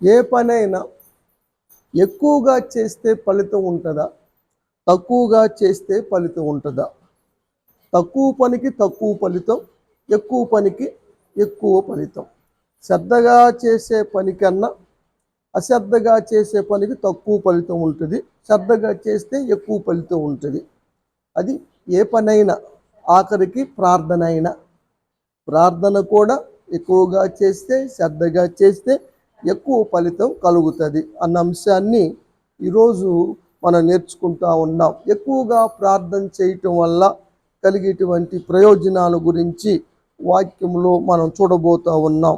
ఏ పనైనా ఎక్కువగా చేస్తే ఫలితం ఉంటుందా? తక్కువగా చేస్తే ఫలితం ఉంటుందా? తక్కువ పనికి తక్కువ ఫలితం, ఎక్కువ పనికి ఎక్కువ ఫలితం. శ్రద్ధగా చేసే పని కన్నా అశ్రద్ధగా చేసే పనికి తక్కువ ఫలితం ఉంటుంది, శ్రద్ధగా చేస్తే ఎక్కువ ఫలితం ఉంటుంది. అది ఏ పనైనా, ఆఖరికి ప్రార్థన అయినా. ప్రార్థన కూడా ఎక్కువగా చేస్తే, శ్రద్ధగా చేస్తే ఎక్కువ ఫలితం కలుగుతుంది అన్న అంశాన్ని ఈరోజు మనం నేర్చుకుంటూ ఉన్నాం. ఎక్కువగా ప్రార్థన చేయటం వల్ల కలిగేటువంటి ప్రయోజనాల గురించి వాక్యంలో మనం చూడబోతూ ఉన్నాం.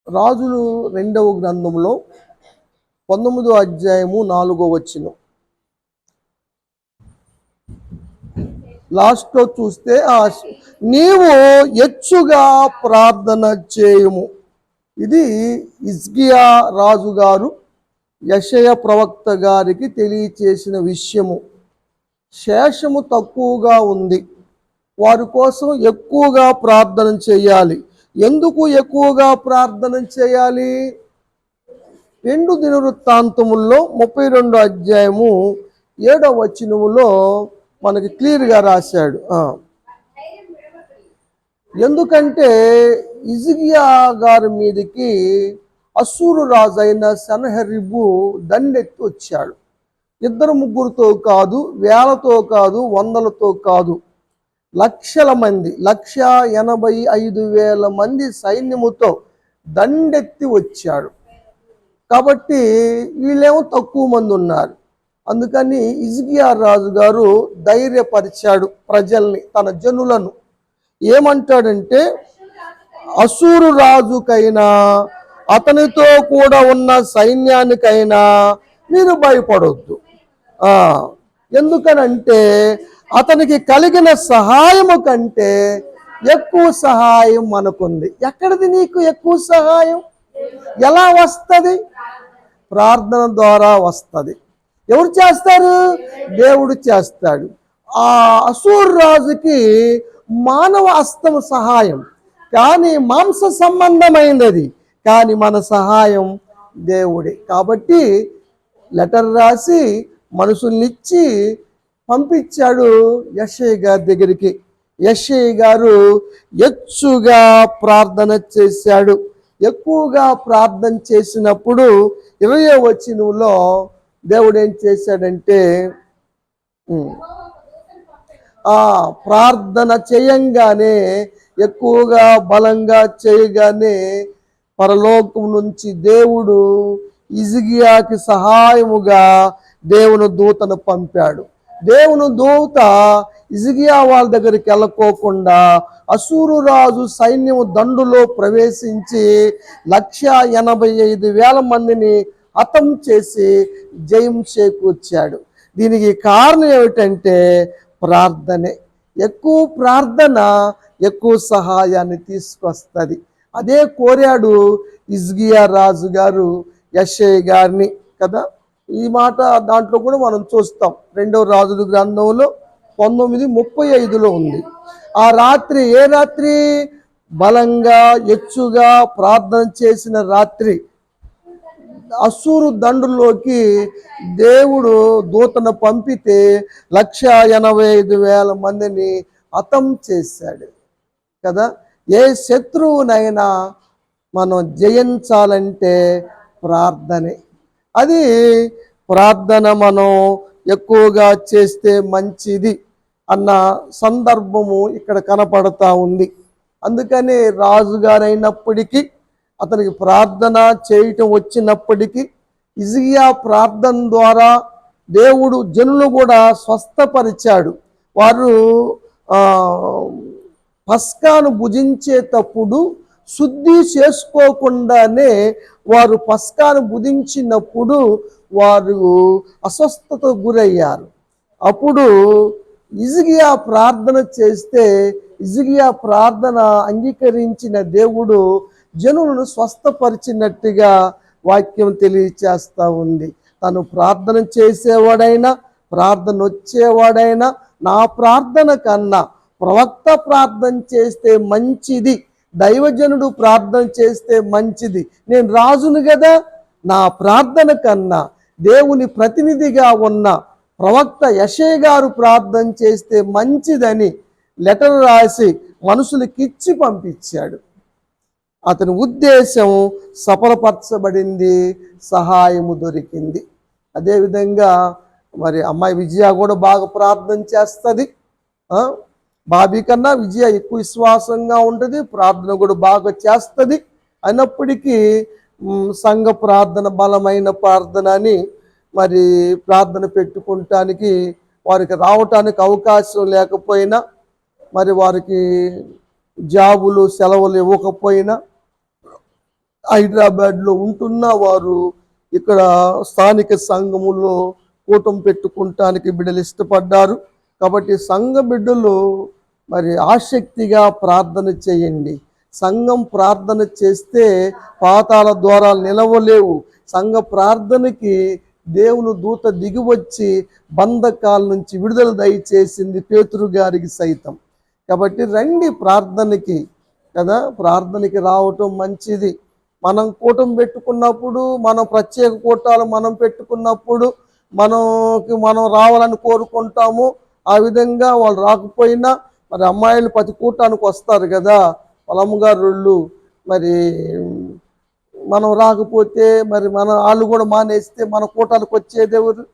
రాజులు 2వ గ్రంథంలో 19వ అధ్యాయము 4వ వచనం లాస్ట్లో చూస్తే, నీవు ఎచ్చుగా ప్రార్థన చేయుము. ఇది హిజ్కియా రాజు గారు యెషయా ప్రవక్త గారికి తెలియచేసిన విషయము. శేషము తక్కువగా ఉంది, వారి కోసం ఎక్కువగా ప్రార్థన చేయాలి. ఎందుకు ఎక్కువగా ప్రార్థన చేయాలి? 2 దినవృత్తాంతముల్లో 32 అధ్యాయము 7వ వచనములో మనకి క్లియర్గా రాశాడు. ఎందుకంటే హిజ్కియా గారి మీదకి అశ్షూరు రాజు అయిన సన్హెరీబు దండెత్తి వచ్చాడు. 2-3 కాదు, వేలతో కాదు, వందలతో కాదు, లక్షల మంది, 1,85,000 మంది సైన్యముతో దండెత్తి వచ్చాడు. కాబట్టి వీళ్ళేమో తక్కువ మంది ఉన్నారు. అందుకని హిజ్కియా రాజు గారు ధైర్యపరిచాడు ప్రజల్ని, తన జనులను. ఏమంటాడంటే, అశ్షూరు రాజుకైనా అతనితో కూడా ఉన్న సైన్యానికైనా మీరు భయపడొద్దు. ఎందుకనంటే అతనికి కలిగిన సహాయము కంటే ఎక్కువ సహాయం మనకుంది. ఎక్కడిది నీకు ఎక్కువ సహాయం? ఎలా వస్తుంది? ప్రార్థన ద్వారా వస్తుంది. ఎవరు చేస్తారు? దేవుడు చేస్తాడు. ఆ అశ్షూరు రాజుకి మానవ హస్తం సహాయం, కానీ మాంస సంబంధమైనది, కానీ మన సహాయం దేవుడే. కాబట్టి లెటర్ రాసి మనుషుల్నిచ్చి పంపించాడు యెషయా గారి దగ్గరికి. యెషయా గారు ఎచ్చుగా ప్రార్థన చేశాడు. ఎక్కువగా ప్రార్థన చేసినప్పుడు 20వ వచనంలో దేవుడు ఏం చేశాడంటే, ప్రార్థన చేయంగానే, ఎక్కువగా బలంగా చేయగానే పరలోకం నుంచి దేవుడు హిజ్కియాకి సహాయముగా దేవుని దూతను పంపాడు. దేవుని దూత హిజ్కియా వాళ్ళ దగ్గరికి వెళ్ళకోకుండా అశ్షూరు రాజు సైన్యము దండులో ప్రవేశించి 1,85,000 మందిని హతం చేసి జయం చేకూర్చాడు. దీనికి కారణం ఏమిటంటే ప్రార్థనే. ఎక్కువ ప్రార్థన ఎక్కువ సహాయాన్ని తీసుకొస్తుంది. అదే కోరాడు హిజ్కియా రాజు గారు యెషయా గారిని కదా. ఈ మాట దాంట్లో కూడా మనం చూస్తాం. 2వ రాజుల గ్రంథంలో 19:35లో ఉంది. ఆ రాత్రి, ఏ రాత్రి? బలంగా ఎచ్చుగా ప్రార్థన చేసిన రాత్రి అశ్షూరు దండులోకి దేవుడు దూతను పంపితే 1,85,000 మందిని హతం చేశాడు కదా. ఏ శత్రువునైనా మనం జయించాలంటే ప్రార్థనే. అది ప్రార్థన మనం ఎక్కువగా చేస్తే మంచిది అన్న సందర్భము ఇక్కడ కనపడతా ఉంది. అందుకని రాజుగారైనప్పటికీ, అతనికి ప్రార్థన చేయటం వచ్చినప్పటికీ, హిజ్కియా ప్రార్థన ద్వారా దేవుడు జనులు కూడా స్వస్థపరిచాడు. వారు పస్కాను భుజించేటప్పుడు శుద్ధి చేసుకోకుండానే వారు పస్కాను భుజించినప్పుడు వారు అస్వస్థతకు గురయ్యారు. అప్పుడు హిజ్కియా ప్రార్థన చేస్తే, హిజ్కియా ప్రార్థన అంగీకరించిన దేవుడు జనులను స్వస్థపరిచినట్టుగా వాక్యం తెలియచేస్తూ ఉంది. తను ప్రార్థన చేసేవాడైనా, ప్రార్థన వచ్చేవాడైనా, నా ప్రార్థన కన్నా ప్రవక్త ప్రార్థన చేస్తే మంచిది, దైవజనుడు ప్రార్థన చేస్తే మంచిది. నేను రాజును కదా, నా ప్రార్థన కన్నా దేవుని ప్రతినిధిగా ఉన్న ప్రవక్త యెషయా గారు ప్రార్థన చేస్తే మంచిదని లెటర్ రాసి మనుషులకిచ్చి పంపించాడు. అతని ఉద్దేశం సఫలపరచబడింది, సహాయము దొరికింది. అదేవిధంగా మరి అమ్మాయి విజయ కూడా బాగా ప్రార్థన చేస్తుంది. బాబీ కన్నా విజయ ఎక్కువ విశ్వాసంగా ఉంటుంది, ప్రార్థన కూడా బాగా చేస్తుంది. అయినప్పటికీ సంఘ ప్రార్థన బలమైన ప్రార్థన అని మరి ప్రార్థన పెట్టుకుంటానికి వారికి రావటానికి అవకాశం లేకపోయినా, మరి వారికి జాబులు సెలవులు ఇవ్వకపోయినా, హైదరాబాద్లో ఉంటున్న వారు ఇక్కడ స్థానిక సంఘములో కూటం పెట్టుకుంటానికి బిడ్డలు ఇష్టపడ్డారు. కాబట్టి సంఘ బిడ్డలు మరి ఆసక్తిగా ప్రార్థన చేయండి. సంఘం ప్రార్థన చేస్తే పాతాళ ద్వారాలు నిలవలేవు. సంఘ ప్రార్థనకి దేవుని దూత దిగివచ్చి బంధకాల నుంచి విడుదల దయచేసింది పేతురు గారికి సైతం. కాబట్టి రండి ప్రార్థనకి కదా, ప్రార్థనకి రావటం మంచిది. మనం కూటం పెట్టుకున్నప్పుడు, మన ప్రత్యేక కూటాలు మనం పెట్టుకున్నప్పుడు మనం రావాలని కోరుకుంటాము. ఆ విధంగా వాళ్ళు రాకపోయినా మరి అమ్మాయిలు ప్రతి కూటానికి వస్తారు కదా, వాళ్ళ అమ్మగారు. మరి మనం రాకపోతే మరి వాళ్ళు కూడా మానేస్తే మన కూటాలకు వచ్చేది ఎవరు?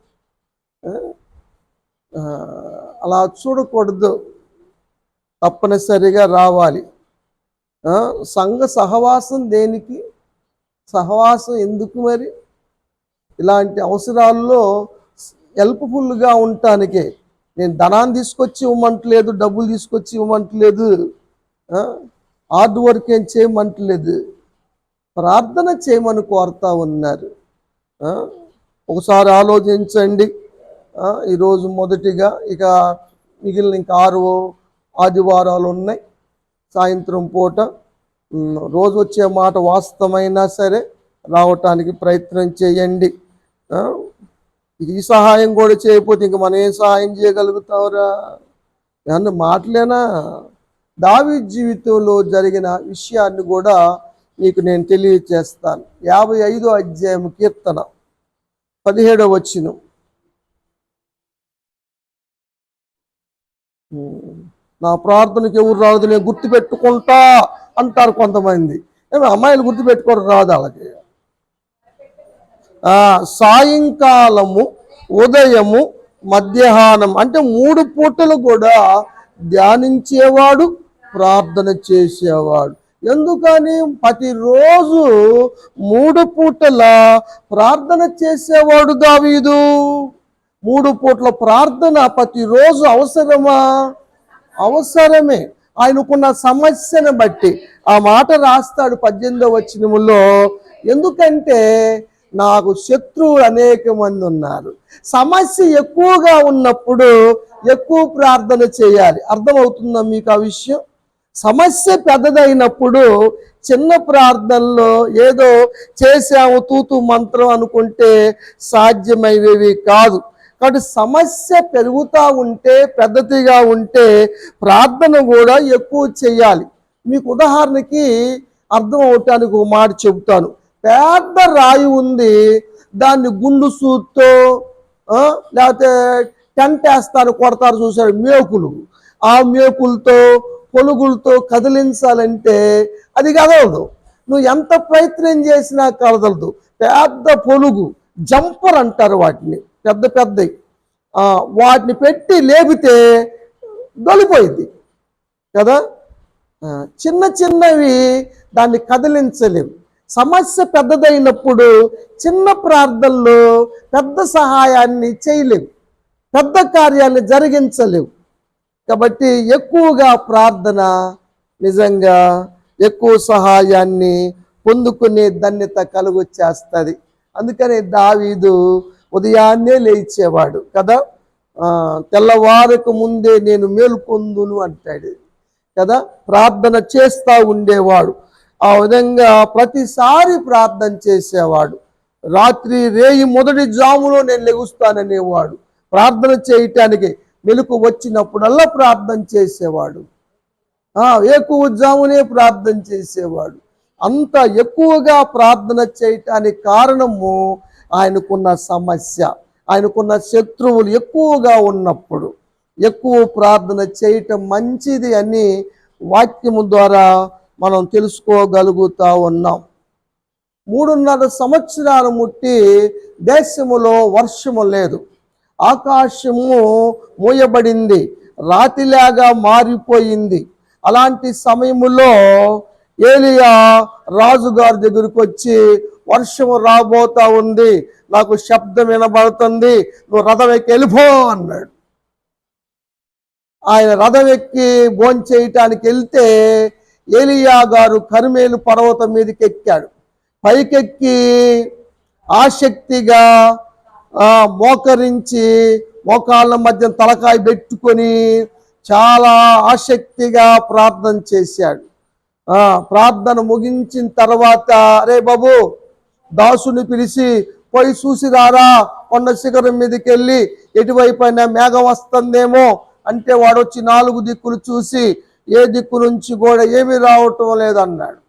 అలా చూడకూడదు, తప్పనిసరిగా రావాలి. సంఘ సహవాసం దేనికి? సహవాసం ఎందుకు? మరి ఇలాంటి అవసరాల్లో హెల్ప్ఫుల్గా ఉండటానికే. నేను ధనాన్ని తీసుకొచ్చి ఇవ్వమంటలేదు, డబ్బులు తీసుకొచ్చి ఇవ్వమంటలేదు, హార్డ్ వర్క్ ఏం చేయమంటలేదు, ప్రార్థన చేయమని కోరుతా ఉన్నారు. ఒకసారి ఆలోచించండి. ఈరోజు మొదటిగా ఇక మిగిలిన ఇంకా 6 ఆదివారాలు ఉన్నాయి. సాయంత్రం పూట రోజు వచ్చే మాట వాస్తవమైనా సరే రావటానికి ప్రయత్నం చేయండి. ఈ సహాయం కూడా చేయకపోతే ఇంక మనం ఏం సహాయం చేయగలుగుతావురా? ఏమన్నా మాటలేనా? దావీదు జీవితంలో జరిగిన విషయాన్ని కూడా మీకు నేను తెలియచేస్తాను. 55వ అధ్యాయం కీర్తన 17వ వచనం. నా ప్రార్థనకి ఎవరు రాదు, నేను గుర్తుపెట్టుకుంటా అంటారు కొంతమంది. అమ్మాయిలు గుర్తుపెట్టుకోవడం రాదు వాళ్ళకి. సాయంకాలము, ఉదయము, మధ్యాహ్నం అంటే 3 పూటలు కూడా ధ్యానించేవాడు, ప్రార్థన చేసేవాడు. ఎందుకని? ప్రతిరోజు 3 పూటల ప్రార్థన చేసేవాడు దావీదు. 3 పూట్ల ప్రార్థన ప్రతిరోజు అవసరమా? అవసరమే. ఆయనకున్న సమస్యను బట్టి ఆ మాట రాస్తాడు 18వ వచనములో. ఎందుకంటే నాకు శత్రువులు అనేక మంది ఉన్నారు. సమస్య ఎక్కువగా ఉన్నప్పుడు ఎక్కువ ప్రార్థన చేయాలి. అర్థమవుతుందా మీకు ఆ విషయం? సమస్య పెద్దదైనప్పుడు చిన్న ప్రార్థనలో ఏదో చేసాము తూతు మంత్రం అనుకుంటే సాధ్యమయ్యేవి కాదు. కాబట్టి సమస్య పెరుగుతూ ఉంటే, పెద్దదిగా ఉంటే ప్రార్థన కూడా ఎక్కువ చేయాలి. మీకు ఉదాహరణకి అర్థం అవటానికి ఒక మాట చెబుతాను. పెద్ద రాయి ఉంది, దాన్ని గుండు సూత్తో లేకపోతే టెంట్ వేస్తారు, కొడతారు, చూసారు మేకులు. ఆ మేకులతో పొలుగులతో కదిలించాలంటే అది కదలదు. నువ్వు ఎంత ప్రయత్నం చేసినా కదలదు. పెద్ద పొలుగు, జంపర్ అంటారు వాటిని, పెద్ద పెద్దవి. వాటిని పెట్టి లేపితే దొలిపోయింది కదా. చిన్న చిన్నవి దాన్ని కదిలించలేవు. సమస్య పెద్దదైనప్పుడు చిన్న ప్రార్థనలో పెద్ద సహాయాన్ని చేయలేవు, పెద్ద కార్యాన్ని జరిగించలేవు. కాబట్టి ఎక్కువగా ప్రార్థన నిజంగా ఎక్కువ సహాయాన్ని పొందుకునే ధన్యత కలుగు చేస్తుంది. అందుకని దావీదు ఉదయాన్నే లేచేవాడు కదా. తెల్లవారకు ముందే నేను మేలుకొందును అంటాడు కదా. ప్రార్థన చేస్తూ ఉండేవాడు. ఆ విధంగా ప్రతిసారి ప్రార్థన చేసేవాడు. రాత్రి రేయి మొదటి జాములో నేను లెగుస్తాననేవాడు. ప్రార్థన చేయటానికి మెలకు వచ్చినప్పుడల్లా ప్రార్థన చేసేవాడు. వేకువజామునే ప్రార్థన చేసేవాడు. అంత ఎక్కువగా ప్రార్థన చేయటానికి కారణము ఆయనకున్న సమస్య, ఆయనకున్న శత్రువులు ఎక్కువగా ఉన్నప్పుడు ఎక్కువ ప్రార్థన చేయటం మంచిది అని వాక్యము ద్వారా మనం తెలుసుకోగలుగుతా ఉన్నాం. 3.5 సంవత్సరాలు ముట్టి దేశములో వర్షము లేదు, ఆకాశము మూయబడింది, రాతిలాగా మారిపోయింది. అలాంటి సమయములో ఏలియా రాజుగారి దగ్గరికి వచ్చి, వర్షము రాబోతా ఉంది, నాకు శబ్దం వినబడుతుంది, నువ్వు రథం ఎక్కి వెళ్ళిపో అన్నాడు. ఆయన రథం ఎక్కి భోంచేయటానికి వెళ్తే ఏలియా గారు కర్మేలు పర్వతం మీదకి ఎక్కాడు. పైకెక్కి ఆసక్తిగా మోకరించి మోకాళ్ళ మధ్య తలకాయ పెట్టుకొని చాలా ఆసక్తిగా ప్రార్థన చేశాడు. ప్రార్థన ముగించిన తర్వాత, అరే బాబు, దాసుని పిలిచి పోయి చూసిరారా, కొండ శిఖరం మీదకి వెళ్ళి ఎటువైపు అయినా మేఘం వస్తుందేమో అంటే వాడు వచ్చి 4 దిక్కులు చూసి ఏ దిక్కు నుంచి కూడా ఏమీ రావటం లేదన్నాడు.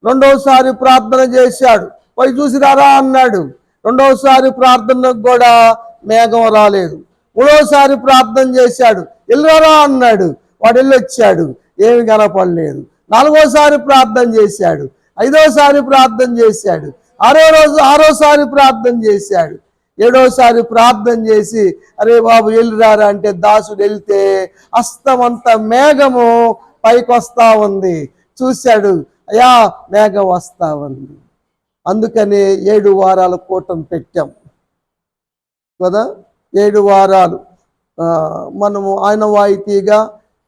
రెండోసారి ప్రార్థన చేశాడు, పోయి చూసిరారా అన్నాడు. రెండోసారి ప్రార్థనకు కూడా మేఘం రాలేదు. మూడోసారి ప్రార్థన చేశాడు, వెళ్ళరా అన్నాడు, వాడు వెళ్ళొచ్చాడు, ఏమి కనపడలేదు. 4వసారి ప్రార్థన చేశాడు, 5వసారి ప్రార్థన చేశాడు, 6వసారి ప్రార్థన చేశాడు, 7వసారి ప్రార్థన చేసి, అరే బాబు వెళ్ళిరారా అంటే దాసుడు వెళ్తే అస్తమంత మేఘము పైకి వస్తా ఉంది. చూశాడు, అయ్యా మేఘం వస్తా ఉంది. అందుకని 7 వారాల కూటం పెట్టాం కదా. 7 వారాలు మనము ఆనవాయితీగా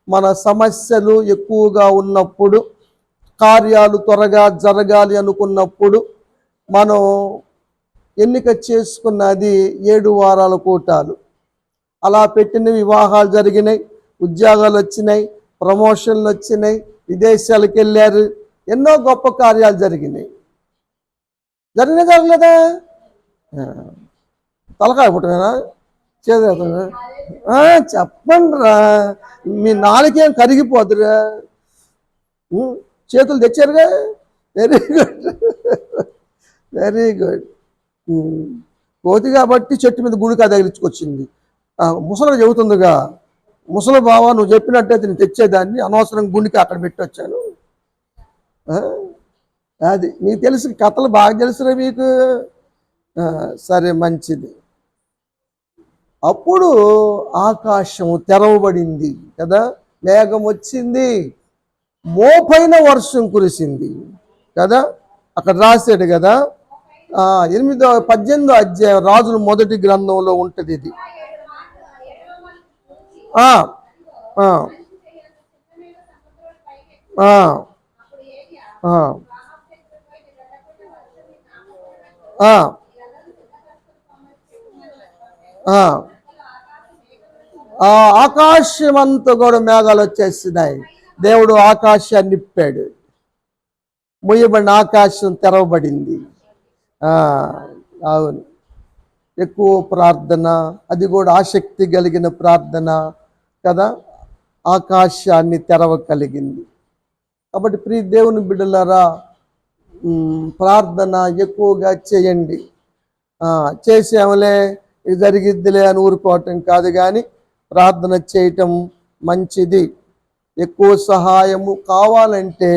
మన సమస్యలు ఎక్కువగా ఉన్నప్పుడు, కార్యాలు త్వరగా జరగాలి అనుకున్నప్పుడు మనం ఎన్నిక చేసుకున్నది 7 వారాల కూటాలు. అలా పెట్టిన వివాహాలు జరిగినాయి, ఉద్యోగాలు వచ్చినాయి, ప్రమోషన్లు వచ్చినాయి, విదేశాలకు వెళ్ళారు, ఎన్నో గొప్ప కార్యాలు జరిగినాయి. జరగలేదా? తలకాయ పుట్టమేనా చేద్దా? చెప్పండి రా, మీ నాలుకేం కరిగిపోదురా. చేతులు తెచ్చారుగా, వెరీ గుడ్, వెరీ గుడ్. కోతి కాబట్టి చెట్టు మీద గుడికా తగిలించుకొచ్చింది. ముసలి చెబుతుందిగా, ముసలి బావ నువ్వు చెప్పినట్టయితే నేను తెచ్చేదాన్ని, అనవసరంగా గుండికి అక్కడ పెట్టొచ్చాను. అది మీకు తెలుసు, కథలు బాగా తెలుసురా మీకు. సరే, మంచిది. అప్పుడు ఆకాశం తెరవబడింది కదా, మేఘం వచ్చింది, మోపైన వర్షం కురిసింది కదా. అక్కడ రాశాడు కదా, 18వ అధ్యాయం రాజుల మొదటి గ్రంథంలో ఉంటుంది ఇది. ఆకాశమంతా కూడా మేఘాలు వచ్చేస్తున్నాయి. దేవుడు ఆకాశాన్ని నింపాడు, ముయ్యబడిన ఆకాశం తెరవబడింది. అవును, ఎక్కువ ప్రార్థన, అది కూడా ఆసక్తి కలిగిన ప్రార్థన కదా, ఆకాశాన్ని తెరవగలిగింది. కాబట్టి ప్రియ దేవుని బిడ్డలారా, ప్రార్థన ఎక్కువగా చేయండి. చేసాములే ఇది జరిగిద్దిలే అని ఊరుకోవటం కాదు, కానీ ప్రార్థన చేయటం మంచిది. ఎక్కువ సహాయము కావాలంటే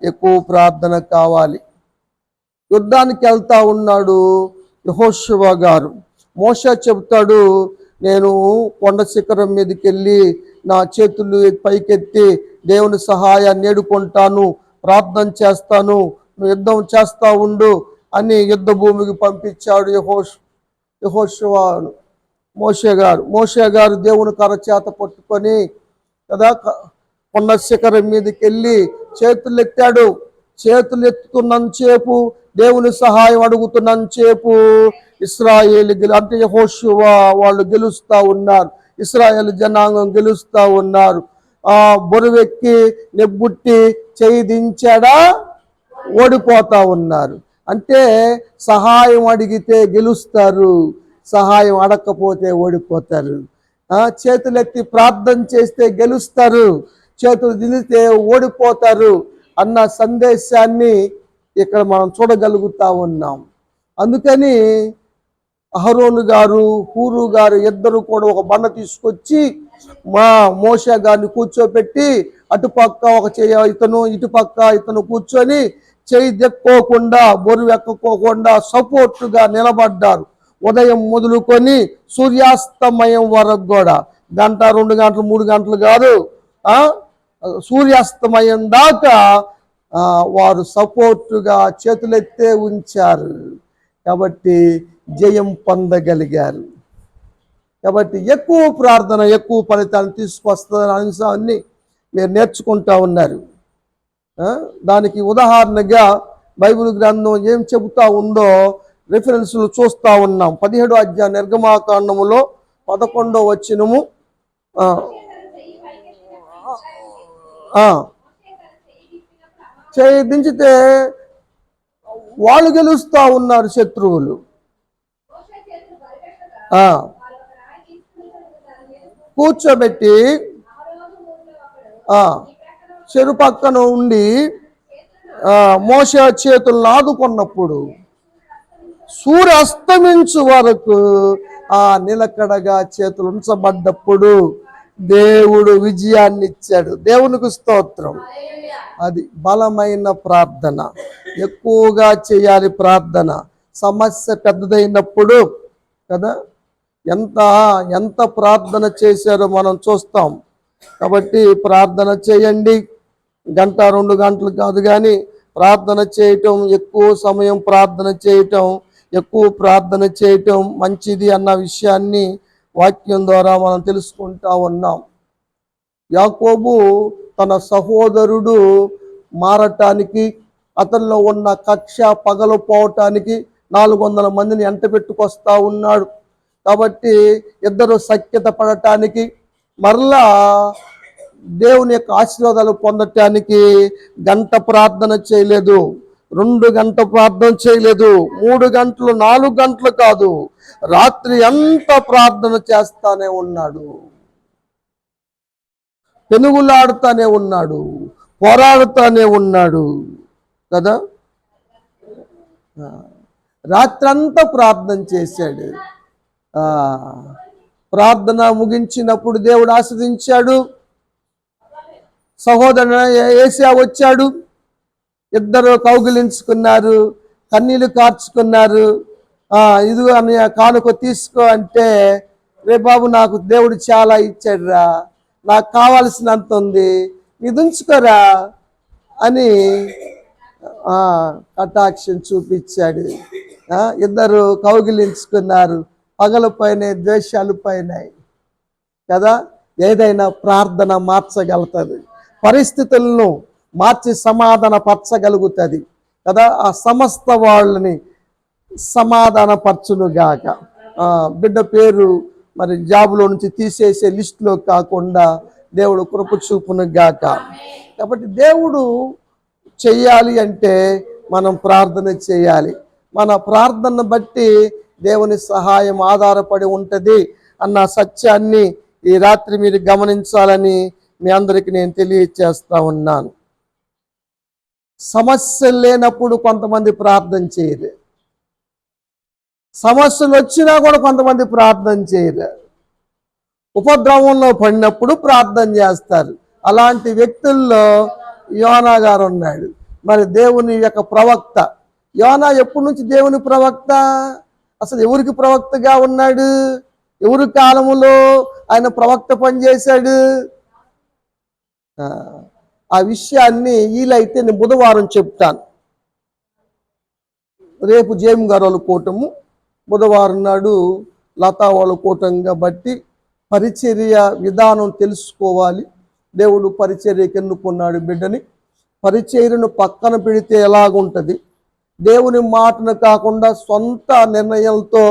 ఎక్కువ ప్రార్థన కావాలి. యుద్ధానికి వెళ్తా ఉన్నాడు యెహోషువ గారు. మోషే చెబుతాడు, నేను కొండ శిఖరం మీదకి వెళ్ళి నా చేతులు పైకెత్తి దేవుని సహాయాన్ని వేడుకుంటాను, ప్రార్థన చేస్తాను, నువ్వు యుద్ధం చేస్తా ఉండు అని యుద్ధ భూమికి పంపించాడు యెహోషువను. మోషే గారు దేవుని కర్ర చేత పట్టుకొని కదా కొండ శిఖరం మీదకి వెళ్ళి చేతులు ఎత్తాడు. చేతులు ఎత్తుతున్నంతసేపు, దేవుని సహాయం అడుగుతున్నంతసేపు ఇశ్రాయేలు అంటే యెహోషువ వాళ్ళు గెలుస్తూ ఉన్నారు, ఇశ్రాయేలు జనాంగం గెలుస్తూ ఉన్నారు. బొరువెక్కి నెబ్బుట్టి చేయి దించాడా, ఓడిపోతా ఉన్నారు. అంటే సహాయం అడిగితే గెలుస్తారు, సహాయం అడగకపోతే ఓడిపోతారు. చేతులెత్తి ప్రార్థన చేస్తే గెలుస్తారు, చేతులు దిగితే ఓడిపోతారు అన్న సందేశాన్ని ఇక్కడ మనం చూడగలుగుతా ఉన్నాం. అందుకని అహరోను గారు, హూరు గారు ఇద్దరు కూడా ఒక బండ తీసుకొచ్చి మోషే గారిని కూర్చోబెట్టి అటుపక్క ఒక చెయ్యి ఇతను, ఇటుపక్క ఇతను కూర్చొని చెయ్యి దెక్కోకుండా, బొరువు ఎక్కకోకుండా సపోర్టుగా నిలబడ్డారు. ఉదయం మొదలుకొని సూర్యాస్తమయం వరకు కూడా, 1 గంట 2 గంటలు 3 గంటలు కాదు, సూర్యాస్తమయం దాకా వారు సపోర్టుగా చేతులెత్తే ఉంచారు. కాబట్టి జయం పొందగలిగారు. కాబట్టి ఎక్కువ ప్రార్థన ఎక్కువ ఫలితాన్ని తీసుకొస్తుందనే అంశాన్ని మీరు నేర్చుకుంటా ఉన్నారు. దానికి ఉదాహరణగా బైబిల్ గ్రంథం ఏం చెబుతా ఉందో రిఫరెన్స్లు చూస్తూ ఉన్నాం. 17వ అధ్యాయం నిర్గమాకాండములో 11వ వచనము. చేయి దించితే వాళ్ళు గెలుస్తూ ఉన్నారు శత్రువులు. కూర్చోబెట్టి చెరు పక్కన ఉండి మోషే చేతులను ఆదుకున్నప్పుడు సూర్య అస్తమించు వరకు నిలకడగా చేతులు ఉంచబడ్డప్పుడు దేవుడు విజయాన్ని ఇచ్చాడు. దేవునికి స్తోత్రం. అది బలమైన ప్రార్థన, ఎక్కువగా చేయాలి ప్రార్థన. సమస్య పెద్దదైనప్పుడు కదా ఎంత ప్రార్థన చేశారో మనం చూస్తాం. కాబట్టి ప్రార్థన చేయండి. 1 గంట 2 గంటలు కాదు, కానీ ప్రార్థన చేయటం, ఎక్కువ సమయం ప్రార్థన చేయటం, ఎక్కువ ప్రార్థన చేయటం మంచిది అన్న విషయాన్ని వాక్యం ద్వారా మనం తెలుసుకుంటా ఉన్నాం. యాకోబు తన సహోదరుడు మారటానికి, అతనిలో ఉన్న కక్ష పగలపోవటానికి 400 మందిని ఎంట పెట్టుకొస్తా ఉన్నాడు. కాబట్టి ఇద్దరు సఖ్యత పడటానికి, మరలా దేవుని యొక్క ఆశీర్వాదాలు పొందటానికి 1 గంట ప్రార్థన చేయలేదు, 2 గంటల ప్రార్థన చేయలేదు, 3 గంటలు 4 గంటలు కాదు, రాత్రి అంత ప్రార్థన చేస్తానే ఉన్నాడు, పెనుగులాడుతానే ఉన్నాడు, పోరాడుతానే ఉన్నాడు కదా. రాత్రంతా ప్రార్థన చేశాడు. ప్రార్థన ముగించినప్పుడు దేవుడు ఆశీర్వదించాడు. సహోదరుడు ఏసా వచ్చాడు, ఇద్దరు కౌగిలించుకున్నారు, కన్నీళ్లు కార్చుకున్నారు. ఇదిగో అన్నయ్య కానుక తీసుకో అంటే, రే బాబు నాకు దేవుడు చాలా ఇచ్చాడు రా, నాకు కావాల్సినంత ఉంది, ఇది ఉంచుకోరా అని కటాక్షం చూపించాడు. ఇద్దరు కౌగిలించుకున్నారు. పగలపైన ద్వేషాలు పైనాయి కదా. ఏదైనా ప్రార్థన మార్చగలుగుతుంది, పరిస్థితులను మార్చి సమాధాన పరచగలుగుతుంది కదా. ఆ సమస్త వాళ్ళని సమాధానపరచునుగాక. బిడ్డ పేరు మరి జాబులో నుంచి తీసేసే లిస్టులో కాకుండా దేవుడు కృప చూపునుగాక. కాబట్టి దేవుడు చెయ్యాలి అంటే మనం ప్రార్థన చేయాలి. మన ప్రార్థన బట్టి దేవుని సహాయం ఆధారపడి ఉంటుంది అన్న సత్యాన్ని ఈ రాత్రి మీరు గమనించాలని మీ అందరికీ నేను తెలియచేస్తా ఉన్నాను. సమస్యలు లేనప్పుడు కొంతమంది ప్రార్థన చేయరు, సమస్యలు వచ్చినా కూడా కొంతమంది ప్రార్థన చేయరు, ఉపద్రవంలో పడినప్పుడు ప్రార్థన చేస్తారు. అలాంటి వ్యక్తుల్లో యోనా గారు ఉన్నాడు. మరి దేవుని యొక్క ప్రవక్త యోనా ఎప్పటి నుంచి దేవుని ప్రవక్త? అసలు ఎవరికి ప్రవక్తగా ఉన్నాడు? ఎవరి కాలములో ఆయన ప్రవక్త పనిచేశాడు? ఆ విషయాన్ని వీలైతే నేను బుధవారం చెప్తాను. రేపు జేమ్ గారు వాళ్ళ కూటము, బుధవారం నాడు లతా వాళ్ళ కూటం కాబట్టి పరిచర్య విధానం తెలుసుకోవాలి. దేవుడు పరిచర్యకి ఎన్నుకున్నాడు బిడ్డని. పరిచర్యను పక్కన పెడితే ఎలాగుంటుంది? దేవుని మాటను కాకుండా సొంత నిర్ణయాలతో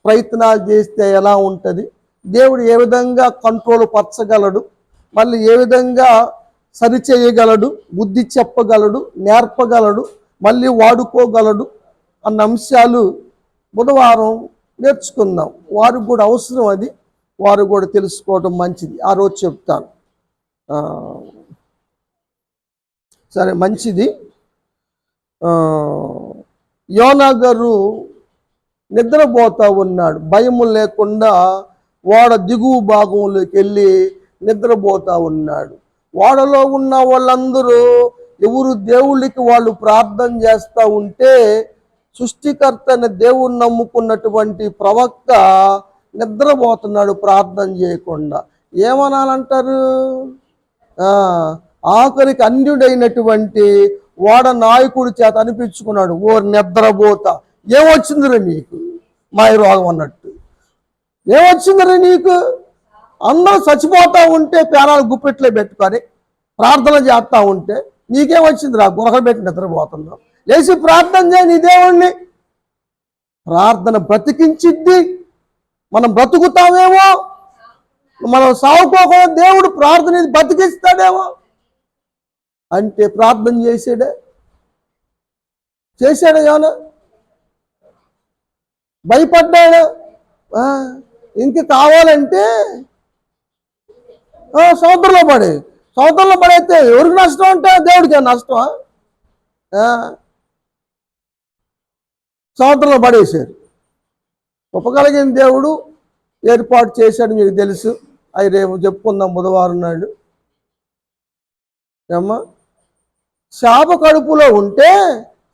ప్రయత్నాలు చేస్తే ఎలా ఉంటుంది? దేవుడు ఏ విధంగా కంట్రోల్ పరచగలడు, మళ్ళీ ఏ విధంగా సరిచేయగలడు, బుద్ధి చెప్పగలడు, నేర్పగలడు, మళ్ళీ వాడుకోగలడు అన్న అంశాలు బుధవారం నేర్చుకుందాం. వారికి కూడా అవసరం, అది వారు కూడా తెలుసుకోవడం మంచిది. ఆ రోజు చెప్తాను. ఆ, సరే మంచిది. ఆ, యోనా గారు నిద్రపోతా ఉన్నాడు, భయము లేకుండా ఓడ దిగువ భాగంలోకి వెళ్ళి నిద్రపోతా ఉన్నాడు. ఓడలో ఉన్న వాళ్ళందరూ ఎవరు దేవుళ్ళకి వాళ్ళు ప్రార్థన చేస్తూ ఉంటే, సృష్టికర్త అనే దేవుణ్ణి నమ్ముకున్నటువంటి ప్రవక్త నిద్రపోతున్నాడు ప్రార్థన చేయకుండా. ఏమనాలంటారు? ఆఖరికి అన్యుడైనటువంటి ఓడ నాయకుడి చేత అనిపించుకున్నాడు, ఓ నిద్రపోతా, ఏమొచ్చిందిరా నీకు, మాయ రోగం అన్నట్టు. ఏమొచ్చిందిరా నీకు? అందరూ చచ్చిపోతా ఉంటే ప్రాణాలు గుప్పెట్లో పెట్టుకొని ప్రార్థన చేస్తూ ఉంటే నీకేమొచ్చిందిరా, గురకలు పెట్టి నిద్రపోతున్నావు? లేచి ప్రార్థన చేయి నీ దేవుణ్ణి. ప్రార్థన బ్రతికించిద్ది. మనం బ్రతుకుతామేమో, మనం సాగుకోకుండా దేవుడు ప్రార్థన బతికిస్తాడేమో అంటే ప్రార్థన చేశాడా ఏమన్నా? భయపడ్డాడు. ఇంక కావాలంటే సముద్రంలో పడైతే ఎవరికి నష్టం అంటే దేవుడికి నష్టమా? సముద్రంలో పడేశారు. ఉపకలిగిన దేవుడు ఏర్పాటు చేశాడు, మీకు తెలుసు. అవి రేపు చెప్పుకుందాం బుధవారం నాడు. ఏమ్మా, చేప కడుపులో ఉంటే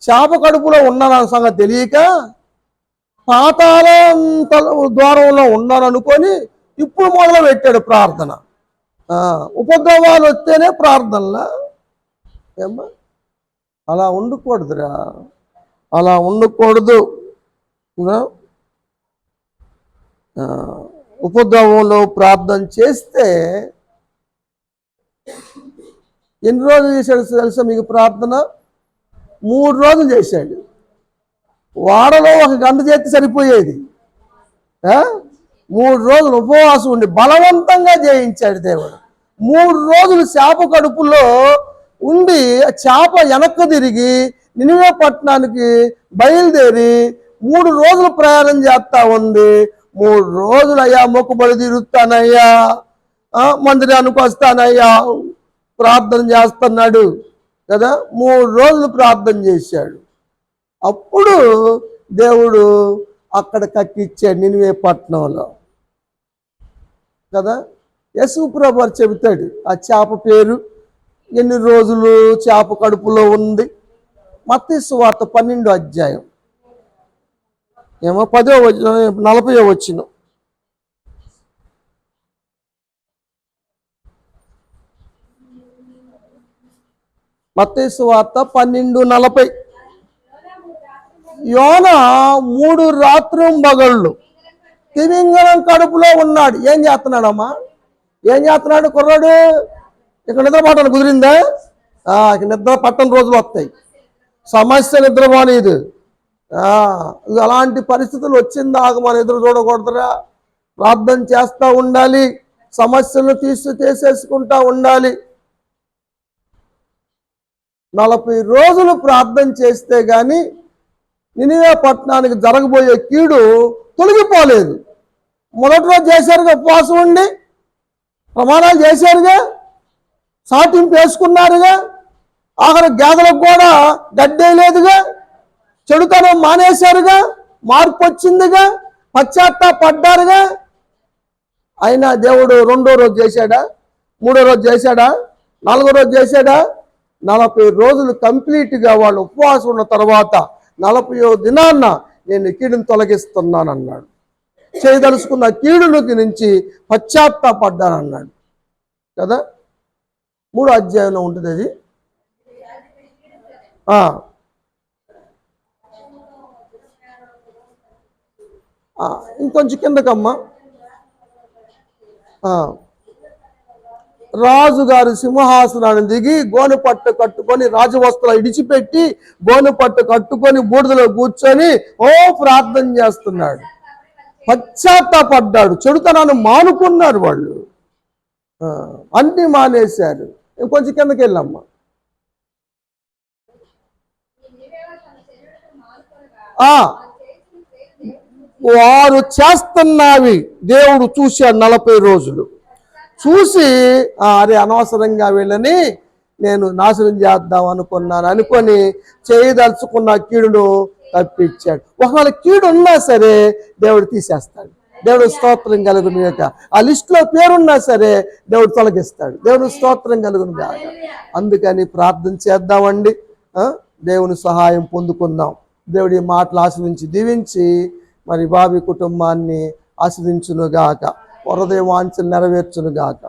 చేప కడుపులో ఉన్న సంగతి తెలియక పాతాళ ద్వారంలో ఉన్నారనుకొని ఇప్పుడు మొదలు పెట్టాడు ప్రార్థన. ఉపద్రవాలు వస్తేనే ప్రార్థనలా? ఏమ్మా, అలా ఉండకూడదురా, అలా ఉండకూడదు. ఉపద్రవంలో ప్రార్థన చేస్తే ఎన్ని రోజులు చేశాడు తెలుసా మీకు ప్రార్థన? 3 రోజులు చేశాడు. వాడలో 1 గంట చేస్తే సరిపోయేది. 3 రోజులు ఉపవాసం ఉండి బలవంతంగా జయించాడు దేవుడు. 3 రోజులు చేప కడుపులో ఉండి చేప వెనక్కి తిరిగి నినివే పట్టణానికి బయలుదేరి 3 రోజులు ప్రయాణం చేస్తా ఉంది. 3 రోజులు అయ్యా మొక్కుబడి తీరుస్తానయ్యా, మందిరానికి వస్తానయ్యా, ప్రార్థన చేస్తున్నాడు కదా. 3 రోజులు ప్రార్థన చేశాడు. అప్పుడు దేవుడు అక్కడ కక్కిచ్చాడు నినివే పట్టణంలో కదా. యేసుప్రభు చెబుతాడు ఆ చేప పేరు, ఎన్ని రోజులు చేప కడుపులో ఉంది. మత్తయి సువార్త 12వ అధ్యాయం 40వ వచనం. మత్తయి సువార్త 12:40. యోనా 3 రాత్రింబగళ్ళు తిమింగలం కడుపులో ఉన్నాడు. ఏం చేస్తున్నాడమ్మా? ఏం చేస్తున్నాడు కుర్రాడు? ఇక్కడ నిద్ర పట్టను కుదిరిందా? నిద్ర పట్టని రోజులు వస్తాయి. సమస్య నిద్రపోలేదు. అలాంటి పరిస్థితులు వచ్చిందాక మనం ఎదురు చూడకూడదురా. ప్రార్థన చేస్తూ ఉండాలి, సమస్యలను తీసేసుకుంటా ఉండాలి. 40 రోజులు ప్రార్థన చేస్తే గాని నినివే పట్టణానికి జరగబోయే కీడు తొలగిపోలేదు. మొదటి రోజు చేశారుగా, ఉపవాసం ఉండి ప్రమాణాలు చేశారుగా, సాటింపు వేసుకున్నారుగా, ఆఖరి గేదలకు కూడా గడ్డేయలేదుగా, చెడుతనం మానేశారుగా, మార్పు వచ్చిందిగా, పశ్చాత్తాపడ్డారుగా. అయినా దేవుడు 2వ రోజు చేశాడా, 3వ రోజు చేశాడా, 4వ రోజు చేశాడా? 40 రోజులు కంప్లీట్గా వాళ్ళు ఉపవాసం ఉన్న తర్వాత 40వ దినాన్న నేను కీడును తొలగిస్తున్నానన్నాడు. చేయదలుచుకున్న కీడులోకి నుంచి పశ్చాత్తాపడ్డానన్నాడు కదా. 3వ అధ్యాయంలో ఉంటుంది అది. ఇంకొంచెం కిందకమ్మా. రాజుగారు సింహాసనాన్ని దిగి గోనెపట్టు కట్టుకొని రాజవస్త్రాలు ఇడిచిపెట్టి గోనెపట్టు కట్టుకొని బూడిదలో కూర్చొని ప్రార్థన చేస్తున్నాడు. పశ్చాత్తాపడ్డాడు. చెడుతనాన్ని మానుకున్నారు వాళ్ళు, అన్ని మానేశారు. ఇంకొంచెం కిందకి వెళ్ళమ్మా. వారు చేస్తున్నవి దేవుడు చూశాడు 40 రోజులు. చూసి అరే అనవసరంగా వీళ్ళని నేను నాశనం చేద్దాం అనుకొని చేయదలుచుకున్న కీడును తప్పించాడు. ఒకవేళ కీడు ఉన్నా సరే దేవుడు తీసేస్తాడు. దేవుడు స్తోత్రం కలుగును గాక. ఆ లిస్టులో పేరున్నా సరే దేవుడు తొలగిస్తాడు. దేవుడు స్తోత్రం కలుగును గాక. అందుకని ప్రార్థన చేద్దామండి, దేవుని సహాయం పొందుకుందాం. దేవుడి మాటలు ఆశ్రయించి దీవించి మరి బాబీ కుటుంబాన్ని ఆశ్రయించునుగాక, హృదయ వాంఛలు నెరవేర్చునుగాక.